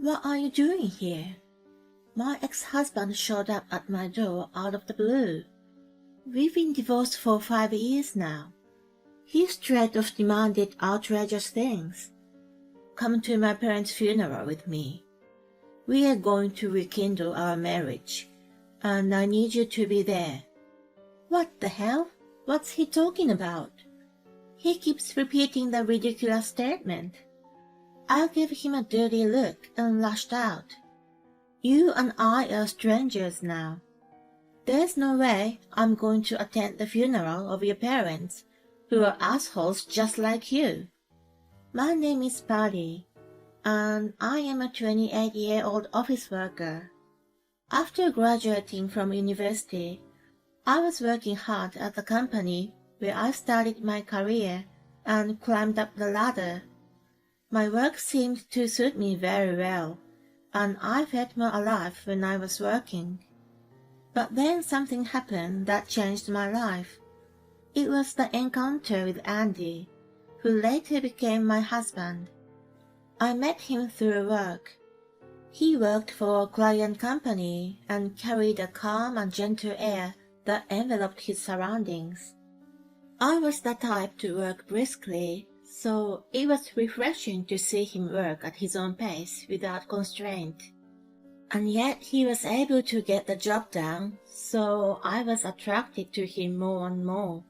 What are you doing here? My ex-husband showed up at my door out of the blue. We've been divorced for 5 years now. He straight off demanded outrageous things. Come to my parents' funeral with me. We are going to rekindle our marriage, and I need you to be there. What the hell? What's he talking about? He keeps repeating the ridiculous statement. I gave him a dirty look and lashed out. You and I are strangers now. There's no way I'm going to attend the funeral of your parents, who are assholes just like you. My name is Patty, and I am a 28-year-old office worker. After graduating from university, I was working hard at the company where I started my career and climbed up the ladder. My work seemed to suit me very well, and I felt more alive when I was working. But then something happened that changed my life. It was the encounter with Andy, who later became my husband. I met him through work. He worked for a client company and carried a calm and gentle air that enveloped his surroundings. I was the type to work briskly, so it was refreshing to see him work at his own pace without constraint. And yet he was able to get the job done, so I was attracted to him more and more.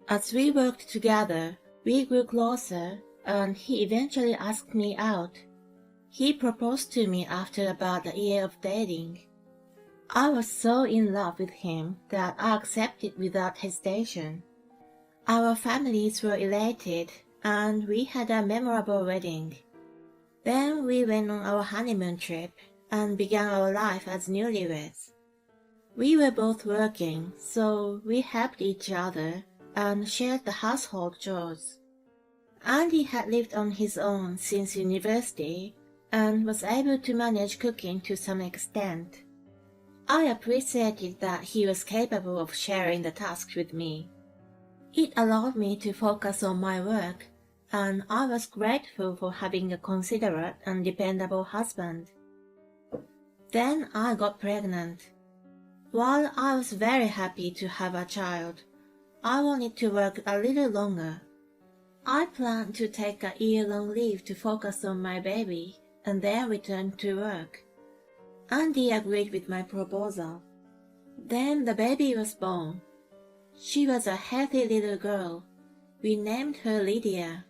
As we worked together, we grew closer, and he eventually asked me out. He proposed to me after about a year of dating. I was so in love with him that I accepted without hesitation. Our families were elated, and we had a memorable wedding. Then we went on our honeymoon trip and began our life as newlyweds. We were both working, so we helped each other and shared the household chores. Andy had lived on his own since university and was able to manage cooking to some extent. I appreciated that he was capable of sharing the tasks with me. It allowed me to focus on my work, and I was grateful for having a considerate and dependable husband. Then I got pregnant. While I was very happy to have a child, I wanted to work a little longer. I planned to take a year-long leave to focus on my baby and then return to work. Andy agreed with my proposal. Then the baby was born. She was a healthy little girl. We named her Lydia.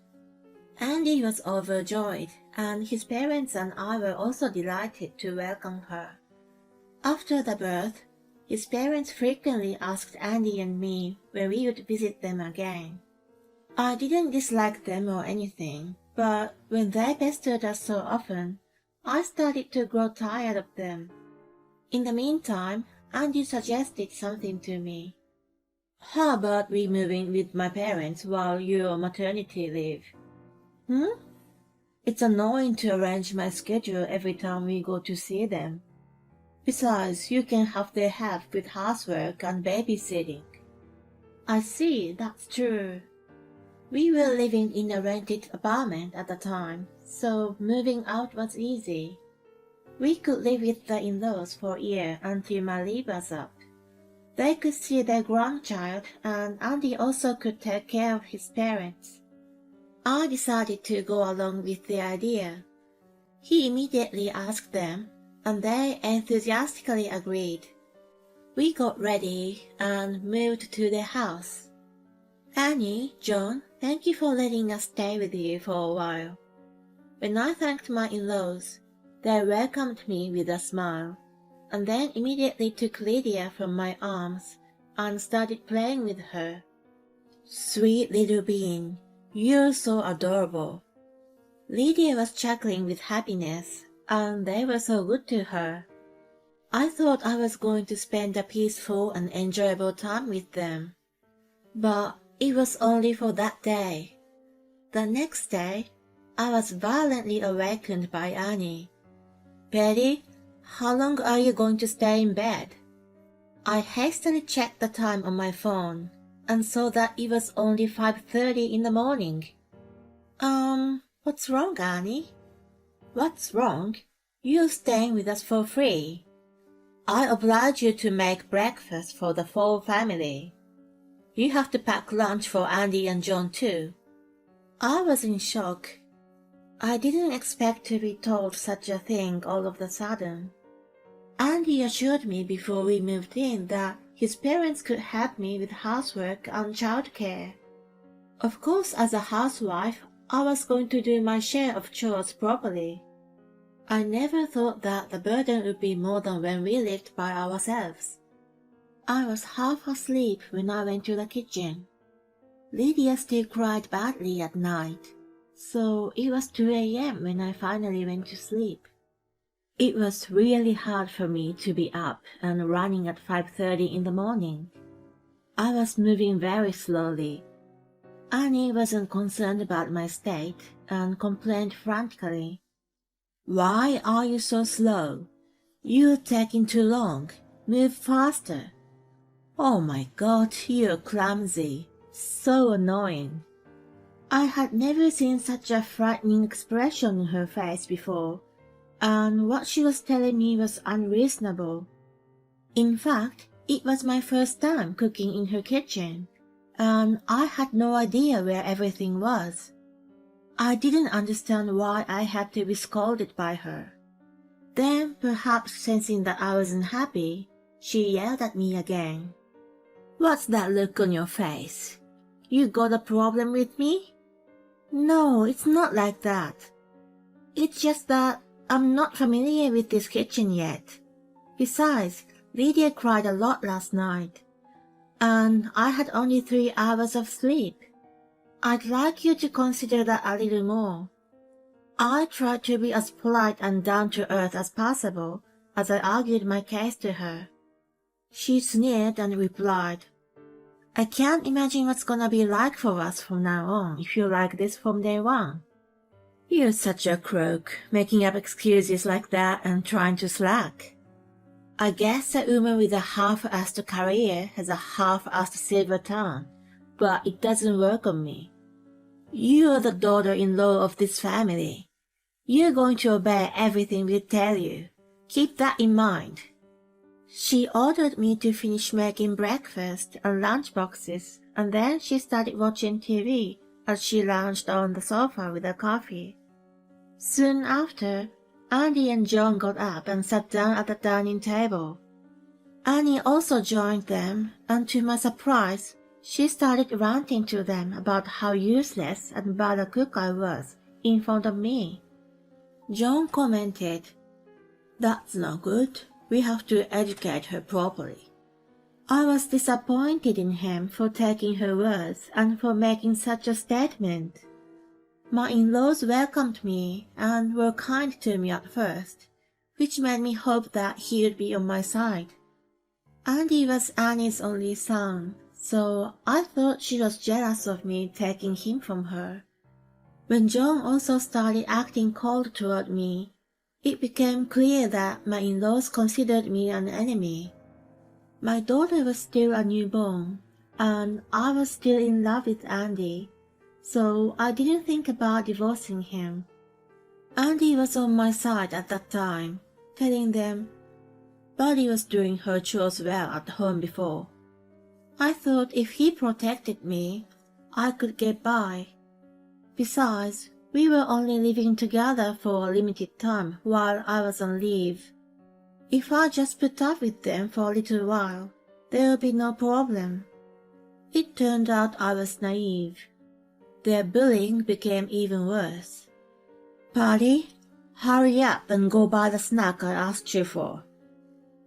Andy was overjoyed, and his parents and I were also delighted to welcome her. After the birth, his parents frequently asked Andy and me when we would visit them again. I didn't dislike them or anything, but when they pestered us so often, I started to grow tired of them. In the meantime, Andy suggested something to me. How about we move in with my parents while you're on maternity leave? It's annoying to arrange my schedule every time we go to see them. Besides, you can have their help with housework and babysitting. I see, that's true. We were living in a rented apartment at the time, so moving out was easy. We could live with the in-laws for a year until my leave was up. They could see their grandchild, and Andy also could take care of his parents. I decided to go along with the idea. He immediately asked them, and they enthusiastically agreed. We got ready and moved to their house. Annie, John, thank you for letting us stay with you for a while. When I thanked my in-laws, they welcomed me with a smile, and then immediately took Lydia from my arms and started playing with her. Sweet little bean, you're so adorable. Lydia was chuckling with happiness, and they were so good to her. I thought I was going to spend a peaceful and enjoyable time with them. But it was only for that day. The next day, I was violently awakened by Annie. Betty, how long are you going to stay in bed? I hastily checked the time on my phone and saw that it was only 5:30 in the morning. What's wrong, Annie? What's wrong? You're staying with us for free. I oblige you to make breakfast for the full family. You have to pack lunch for Andy and John too." I was in shock. I didn't expect to be told such a thing all of a sudden. Andy assured me before we moved in that his parents could help me with housework and childcare. Of course, as a housewife, I was going to do my share of chores properly. I never thought that the burden would be more than when we lived by ourselves. I was half asleep when I went to the kitchen. Lydia still cried badly at night, so it was 2 a.m. when I finally went to sleep. It was really hard for me to be up and running at 5:30 in the morning. I was moving very slowly. Annie wasn't concerned about my state and complained frantically. "Why are you so slow? You're taking too long. Move faster." "Oh my God, you're clumsy. So annoying." I had never seen such a frightening expression in her face before, and what she was telling me was unreasonable. In fact, it was my first time cooking in her kitchen, and I had no idea where everything was. I didn't understand why I had to be scolded by her. Then, perhaps sensing that I wasn't happy, she yelled at me again. "What's that look on your face? You got a problem with me?" "No, it's not like that. It's just that I'm not familiar with this kitchen yet. Besides, Lydia cried a lot last night, and I had only 3 hours of sleep. I'd like you to consider that a little more." I tried to be as polite and down-to-earth as possible as I argued my case to her. She sneered and replied, "I can't imagine what's gonna be like for us from now on if you're like this from day one. You're such a crook, making up excuses like that and trying to slack. I guess a woman with a half-assed career has a half-assed silver tongue, but it doesn't work on me. You're the daughter-in-law of this family. You're going to obey everything we tell you. Keep that in mind." She ordered me to finish making breakfast and lunch boxes, and then she started watching TV as she lounged on the sofa with her coffee. Soon after, Andy and John got up and sat down at the dining table. Annie also joined them, and to my surprise, she started ranting to them about how useless and bad a cook I was in front of me. John commented, "That's not good. We have to educate her properly." I was disappointed in him for taking her words and for making such a statement. My in-laws welcomed me and were kind to me at first, which made me hope that he would be on my side. Andy was Annie's only son, so I thought she was jealous of me taking him from her. When John also started acting cold toward me, it became clear that my in-laws considered me an enemy. My daughter was still a newborn, and I was still in love with Andy, so I didn't think about divorcing him. Andy was on my side at that time, telling them Buddy was doing her chores well at home before. I thought if he protected me, I could get by. Besides, we were only living together for a limited time while I was on leave. If I just put up with them for a little while, there would be no problem. It turned out I was naive. Their bullying became even worse. "Buddy, hurry up and go buy the snack I asked you for."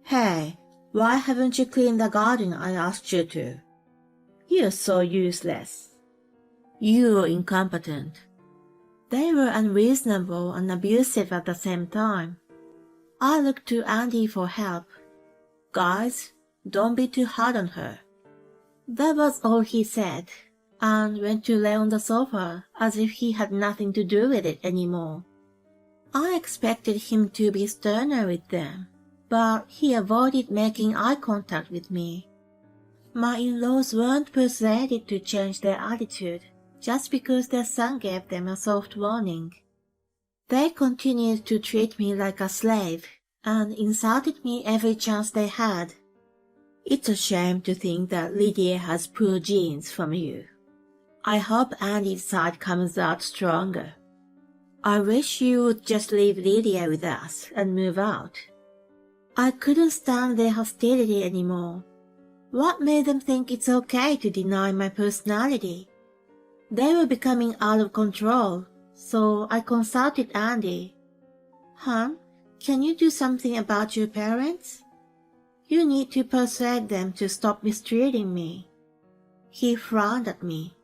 "Hey, why haven't you cleaned the garden I asked you to?" "You're so useless." "You're incompetent." They were unreasonable and abusive at the same time. I looked to Andy for help. "Guys, don't be too hard on her." That was all he said, and went to lay on the sofa as if he had nothing to do with it anymore. I expected him to be sterner with them, but he avoided making eye contact with me. My in-laws weren't persuaded to change their attitude just because their son gave them a soft warning. They continued to treat me like a slave and insulted me every chance they had. It's a shame to think that Lydia has poor genes from you. I hope Andy's side comes out stronger. I wish you would just leave Lydia with us and move out. I couldn't stand their hostility anymore. What made them think it's okay to deny my personality? They were becoming out of control, so I consulted Andy. Hon, can you do something about your parents? You need to persuade them to stop mistreating me. He frowned at me.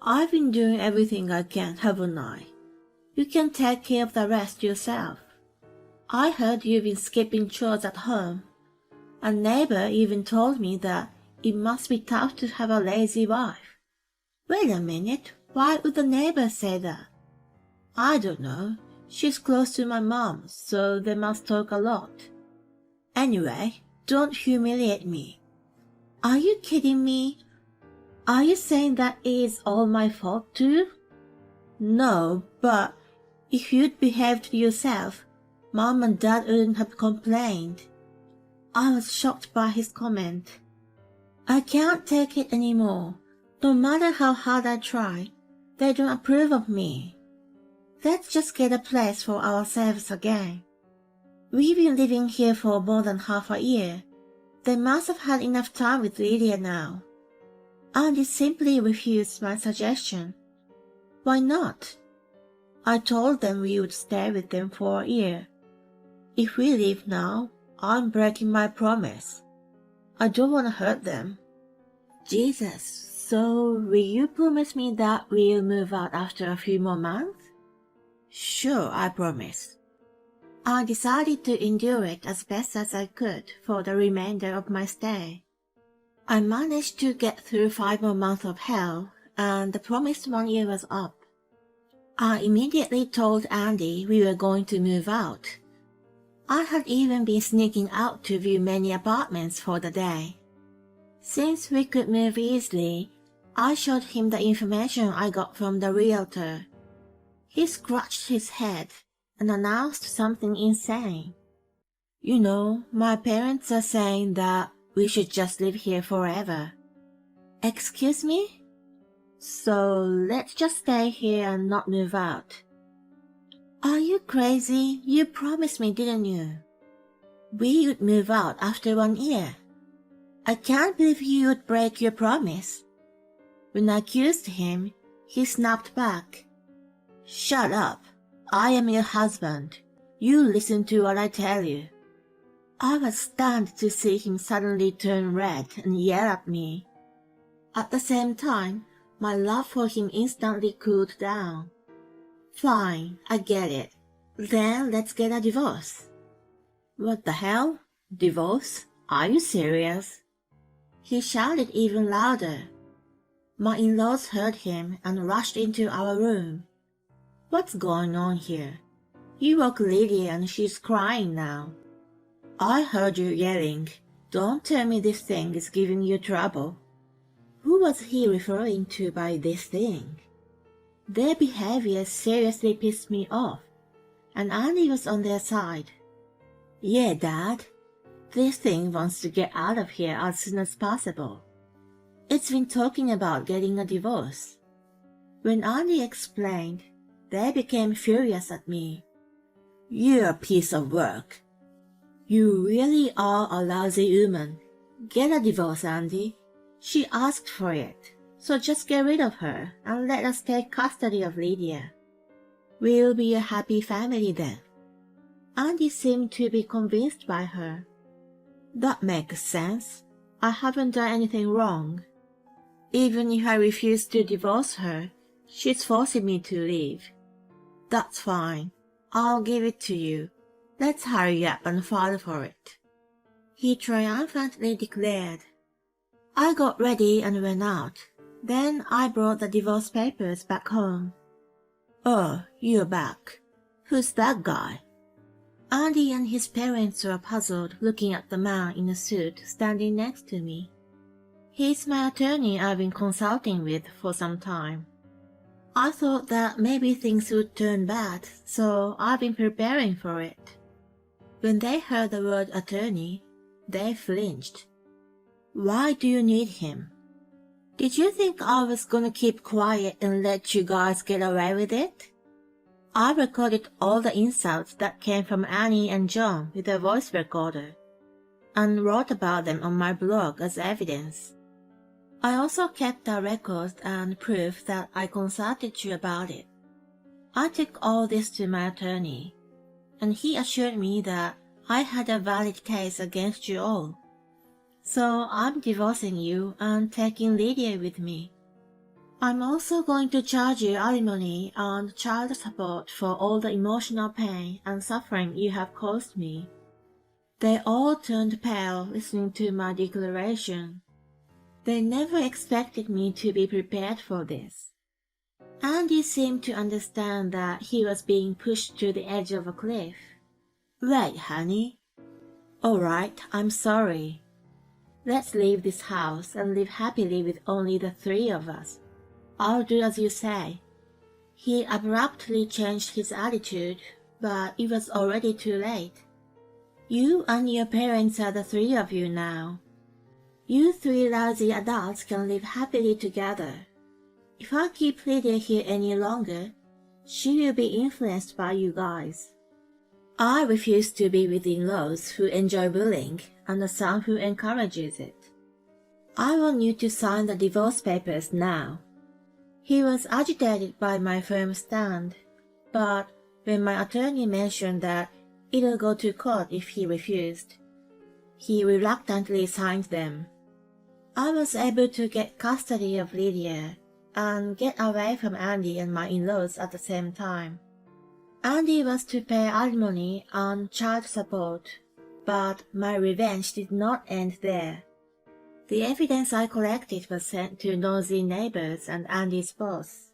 I've been doing everything I can, haven't I? You can take care of the rest yourself. I heard you've been skipping chores at home. A neighbor even told me that it must be tough to have a lazy wife. Wait a minute, why would the neighbor say that? I don't know. She's close to my mom, so they must talk a lot. Anyway, don't humiliate me. Are you kidding me? Are you saying that it is all my fault too? No, but if you'd behaved yourself, Mom and Dad wouldn't have complained. I was shocked by his comment. I can't take it anymore. No matter how hard I try, they don't approve of me. Let's just get a place for ourselves again. We've been living here for more than half a year. They must have had enough time with Lydia now. Andy simply refused my suggestion. Why not? I told them we would stay with them for a year. If we leave now, I'm breaking my promise. I don't want to hurt them. Jesus, so will you promise me that we'll move out after a few more months? Sure, I promise. I decided to endure it as best as I could for the remainder of my stay. I managed to get through 5 more months of hell, and the promised 1 year was up. I immediately told Andy we were going to move out. I had even been sneaking out to view many apartments for the day. Since we could move easily, I showed him the information I got from the realtor. He scratched his head and announced something insane. You know, my parents are saying that we should just live here forever. Excuse me? So let's just stay here and not move out. Are you crazy? You promised me, didn't you? We would move out after 1 year. I can't believe you would break your promise. When I accused him, he snapped back. Shut up. I am your husband. You listen to what I tell you. I was stunned to see him suddenly turn red and yell at me. At the same time, my love for him instantly cooled down. Fine, I get it. Then let's get a divorce. What the hell? Divorce? Are you serious? He shouted even louder. My in-laws heard him and rushed into our room. What's going on here? You woke Lydia and she's crying now. I heard you yelling. Don't tell me this thing is giving you trouble. Who was he referring to by this thing? Their behavior seriously pissed me off, and Andy was on their side. Yeah, Dad. This thing wants to get out of here as soon as possible. It's been talking about getting a divorce. When Andy explained, they became furious at me. You're a piece of work. You really are a lousy woman. Get a divorce, Andy. She asked for it, so just get rid of her and let us take custody of Lydia. We'll be a happy family then. Andy seemed to be convinced by her. That makes sense. I haven't done anything wrong. Even if I refuse to divorce her, she's forcing me to leave. That's fine. I'll give it to you. Let's hurry up and file for it. He triumphantly declared. I got ready and went out. Then I brought the divorce papers back home. Oh, you're back. Who's that guy? Andy and his parents were puzzled looking at the man in a suit standing next to me. He's my attorney I've been consulting with for some time. I thought that maybe things would turn bad, so I've been preparing for it." When they heard the word attorney, they flinched. "Why do you need him? Did you think I was gonna keep quiet and let you guys get away with it?" I recorded all the insults that came from Annie and John with a voice recorder, and wrote about them on my blog as evidence. I also kept the records and proof that I consulted you about it. I took all this to my attorney, and he assured me that I had a valid case against you all. So I'm divorcing you and taking Lydia with me. I'm also going to charge you alimony and child support for all the emotional pain and suffering you have caused me. They all turned pale listening to my declaration. They never expected me to be prepared for this. Andy seemed to understand that he was being pushed to the edge of a cliff. "Wait, honey. All right, I'm sorry. Let's leave this house and live happily with only the three of us. I'll do as you say." He abruptly changed his attitude, but it was already too late. "You and your parents are the three of you now. You three lousy adults can live happily together. If I keep Lydia here any longer, she will be influenced by you guys. I refuse to be with in-laws who enjoy bullying and a son who encourages it. I want you to sign the divorce papers now." He was agitated by my firm stand, but when my attorney mentioned that it'll go to court if he refused, he reluctantly signed them. I was able to get custody of Lydia and get away from Andy and my in-laws at the same time. Andy was to pay alimony and child support, but my revenge did not end there. The evidence I collected was sent to nosy neighbors and Andy's boss.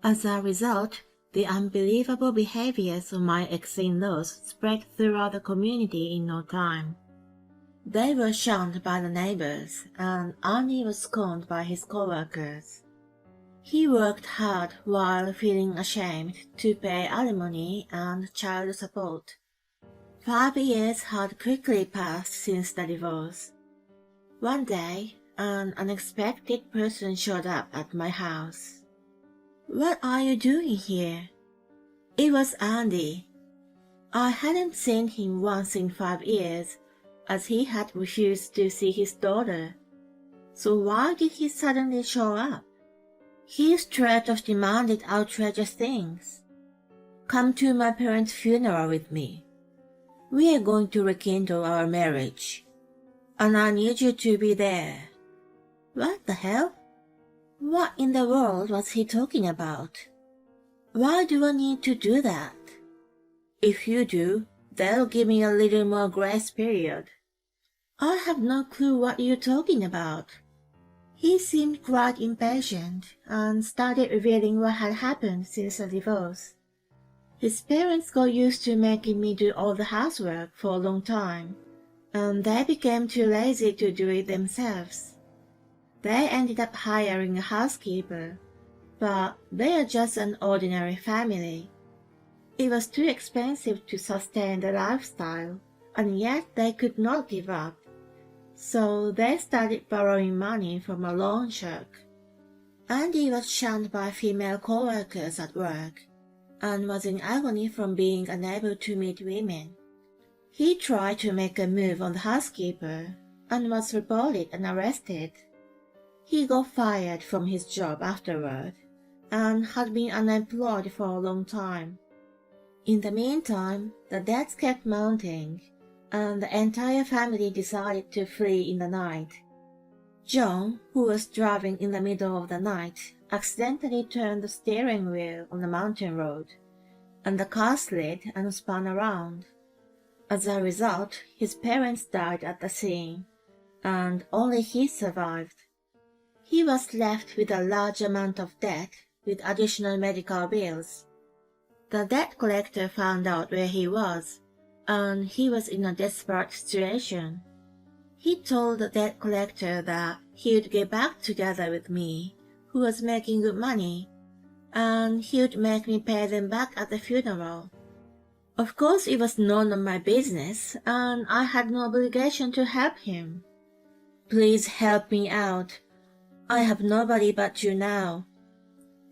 As a result, the unbelievable behaviors of my ex-in-laws spread throughout the community in no time. They were shunned by the neighbors, and Andy was scorned by his co-workers. He worked hard while feeling ashamed to pay alimony and child support. 5 years had quickly passed since the divorce. One day, an unexpected person showed up at my house. "What are you doing here?" It was Andy. I hadn't seen him once in 5 years, as he had refused to see his daughter. So why did he suddenly show up? He straight off demanded outrageous things. "Come to my parents' funeral with me. We are going to rekindle our marriage, and I need you to be there." What the hell? What in the world was he talking about? Why do I need to do that? If you do, that'll give me a little more grace period. I have no clue what you're talking about. He seemed quite impatient and started revealing what had happened since the divorce. His parents got used to making me do all the housework for a long time, and they became too lazy to do it themselves. They ended up hiring a housekeeper, but they are just an ordinary family. It was too expensive to sustain the lifestyle, and yet they could not give up. So they started borrowing money from a loan shark. Andy was shunned by female co-workers at work, and was in agony from being unable to meet women. He tried to make a move on the housekeeper, and was reported and arrested. He got fired from his job afterward, and had been unemployed for a long time. In the meantime, the debts kept mounting, and the entire family decided to flee in the night. John, who was driving in the middle of the night, accidentally turned the steering wheel on the mountain road, and the car slid and spun around. As a result, his parents died at the scene, and only he survived. He was left with a large amount of debt with additional medical bills. The debt collector found out where he was, and he was in a desperate situation. He told the debt collector that he would get back together with me, who was making good money, and he would make me pay them back at the funeral. Of course, it was none of my business, and I had no obligation to help him. Please help me out. I have nobody but you now.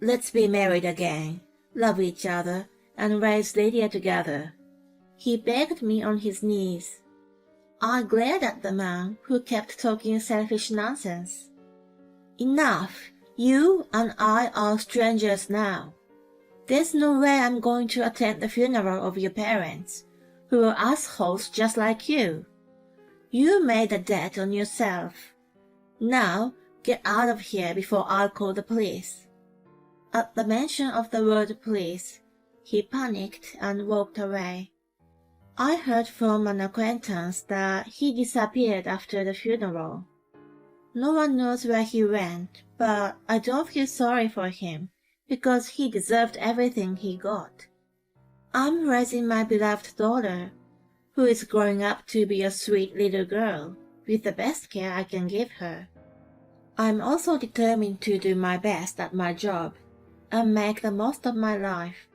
Let's be married again, love each other, and raise Lydia together. He begged me on his knees. I glared at the man who kept talking selfish nonsense. Enough! You and I are strangers now. There's no way I'm going to attend the funeral of your parents, who are assholes just like you. You made a debt on yourself. Now, get out of here before I call the police. At the mention of the word police, he panicked and walked away. I heard from an acquaintance that he disappeared after the funeral. No one knows where he went, but I don't feel sorry for him, because he deserved everything he got. I'm raising my beloved daughter, who is growing up to be a sweet little girl, with the best care I can give her. I'm also determined to do my best at my job, and make the most of my life.